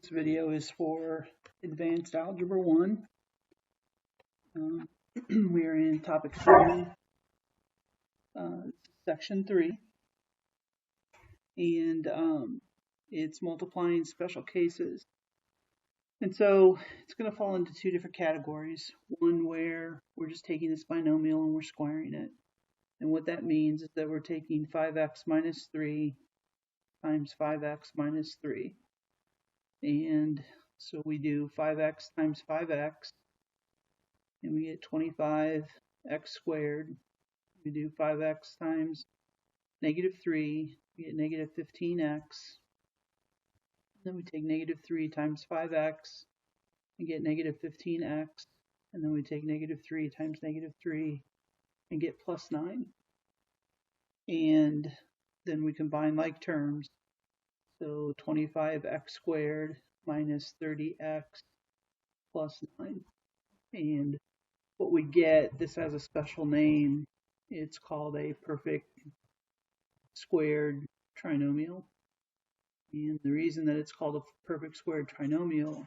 This video is for Advanced Algebra 1. We are in Topic 7, Section 3, and it's multiplying special cases. And so it's going to fall into two different categories. One where we're just taking this binomial and we're squaring it. And what that means is that we're taking 5x minus 3 times 5x minus 3. And so we do 5x times 5x, and we get 25x squared. We do 5x times negative 3, we get negative 15x. Then we take negative 3 times 5x and get negative 15x. And then we take negative 3 times negative 3 and get plus 9. And then we combine like terms. So 25x squared minus 30x plus 9. And what we get, this has a special name. It's called a perfect squared trinomial. And the reason that it's called a perfect squared trinomial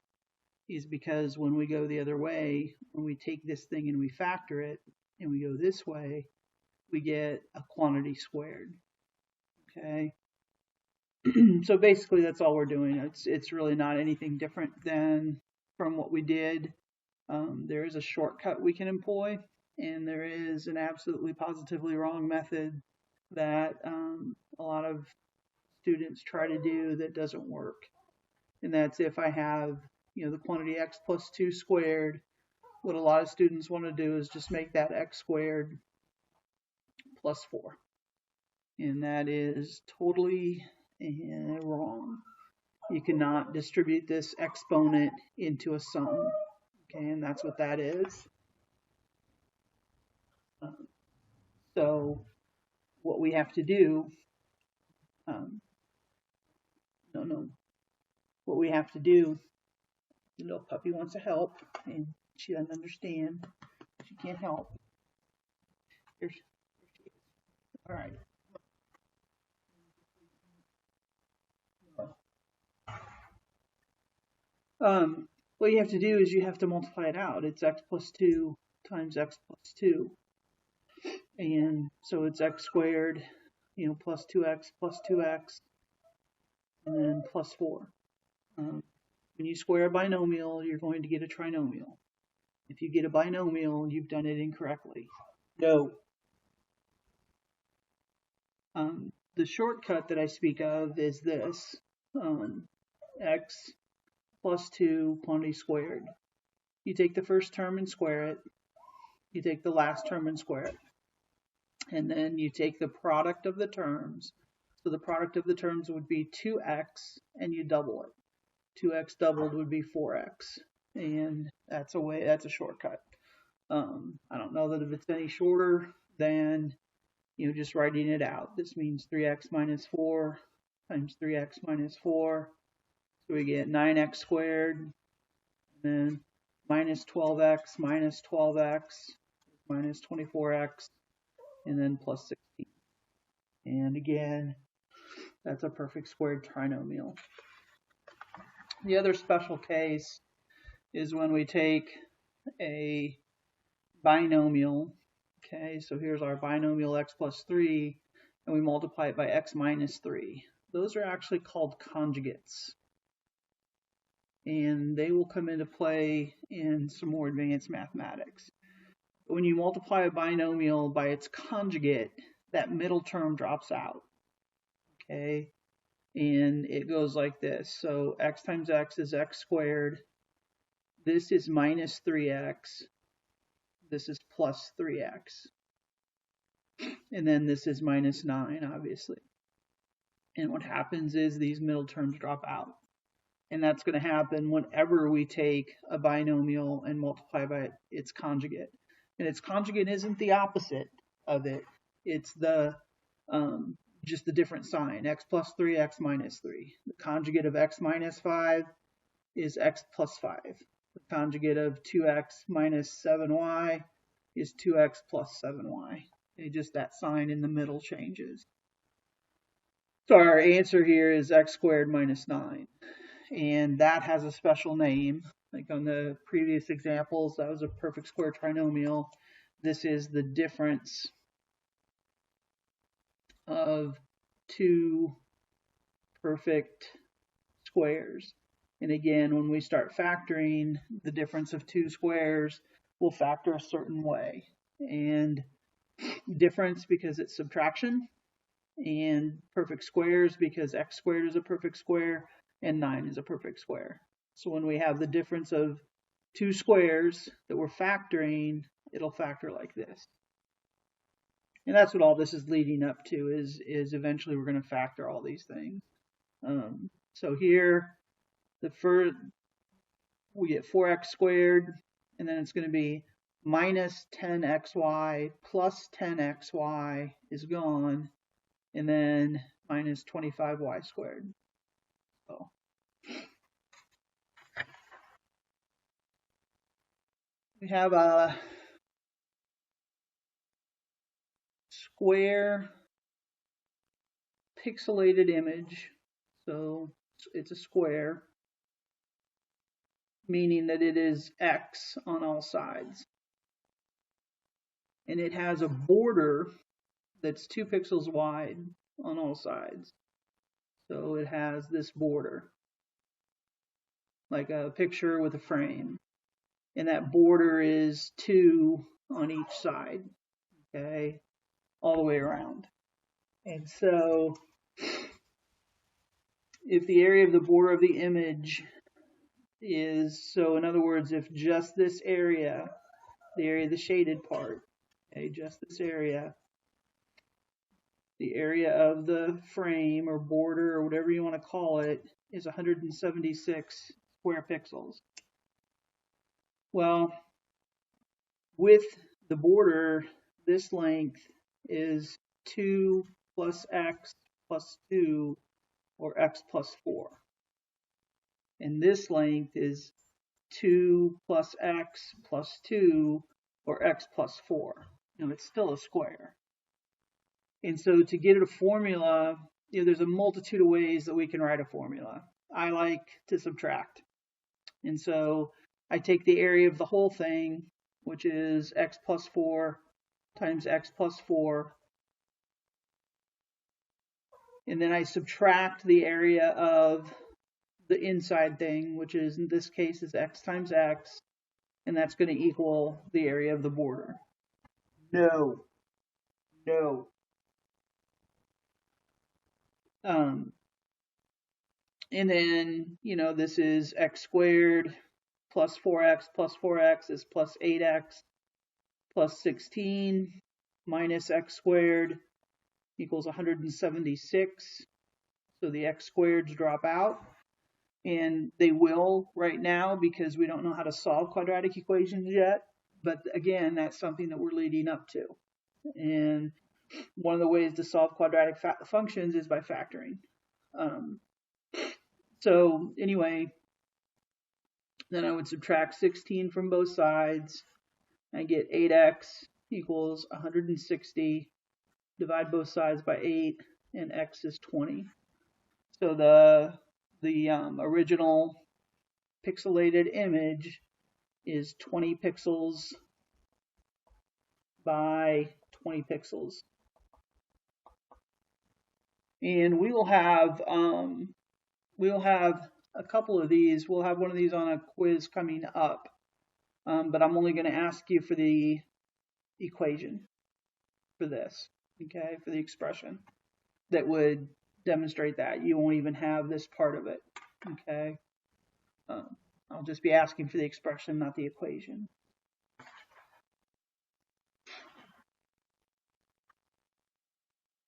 is because when we go the other way, when we take this thing and we factor it, and we go this way, we get a quantity squared. Okay? So basically that's all we're doing. It's really not anything different than from what we did. There is a shortcut we can employ, and there is an absolutely positively wrong method that a lot of students try to do that doesn't work. And that's if I have, the quantity x plus 2 squared, what a lot of students want to do is just make that x squared plus 4. And that is totally wrong. You cannot distribute this exponent into a sum. Okay, and that's what that is. So what we have to do, what we have to do, the little puppy wants to help, and she doesn't understand. She can't help. Here she is. All right. What you have to do is you have to multiply it out. It's x plus 2 times x plus 2. And so it's x squared, plus 2x, and then plus 4. When you square a binomial, you're going to get a trinomial. If you get a binomial, you've done it incorrectly. No. The shortcut that I speak of is this, x plus 2 quantity squared. You take the first term and square it. You take the last term and square it. And then you take the product of the terms. So the product of the terms would be 2x, and you double it. 2x doubled would be 4x. And that's a shortcut. I don't know that if it's any shorter than just writing it out. This means 3x minus 4 times 3x minus 4. So we get 9x squared, and then minus 12x minus 12x minus 24x, and then plus 16. And again, that's a perfect squared trinomial. The other special case is when we take a binomial. Okay, so here's our binomial x plus 3, and we multiply it by x minus 3. Those are actually called conjugates. And they will come into play in some more advanced mathematics. When you multiply a binomial by its conjugate, that middle term drops out. Okay, and it goes like this. So x times x is x squared. This is minus 3x. This is plus 3x. And then this is minus 9, obviously. And what happens is these middle terms drop out. And that's going to happen whenever we take a binomial and multiply by its conjugate. And its conjugate isn't the opposite of it. It's the just the different sign, x plus 3, x minus 3. The conjugate of x minus 5 is x plus 5. The conjugate of 2x minus 7y is 2x plus 7y. Just that sign in the middle changes. So our answer here is x squared minus 9. and that has a special name. Like on the previous examples, that was a perfect square trinomial. This is the difference of two perfect squares. And again, when we start factoring the difference of two squares, we'll factor a certain way. And difference because it's subtraction, and perfect squares because x squared is a perfect square and 9 is a perfect square. So when we have the difference of two squares that we're factoring, it'll factor like this. And that's what all this is leading up to, is eventually we're going to factor all these things. So here, the first, we get 4x squared, and then it's going to be minus 10xy plus 10xy is gone, and then minus 25y squared. So we have a square pixelated image. So it's a square, meaning that it is x on all sides. And it has a border that's 2 pixels wide on all sides. So it has this border, like a picture with a frame. And that border is 2 on each side, okay, all the way around. And so if the area of the border of the image is, so in other words, if just this area, the area of the shaded part, okay, just this area, the area of the frame or border or whatever you want to call it is 176 square pixels. Well, with the border, this length is 2 plus x plus 2, or x plus 4. And this length is 2 plus x plus 2, or x plus 4. You know, it's still a square. And so to get a formula, you know, there's a multitude of ways that we can write a formula. I like to subtract. And so I take the area of the whole thing, which is x plus 4 times x plus 4. And then I subtract the area of the inside thing, which is, in this case, is x times x. And that's going to equal the area of the border. No. And then, you know, this is x squared plus 4x is plus 8x plus 16 minus x squared equals 176. So the x squareds drop out. And they will right now because we don't know how to solve quadratic equations yet. But again, that's something that we're leading up to. And one of the ways to solve quadratic functions is by factoring. So anyway, then I would subtract 16 from both sides. I get 8x equals 160. Divide both sides by 8, and x is 20. So the original pixelated image is 20 pixels by 20 pixels. And we'll have a couple of these. We'll have one of these on a quiz coming up. But I'm only going to ask you for the equation for this, okay, for the expression that would demonstrate that. You won't even have this part of it, okay? I'll just be asking for the expression, not the equation.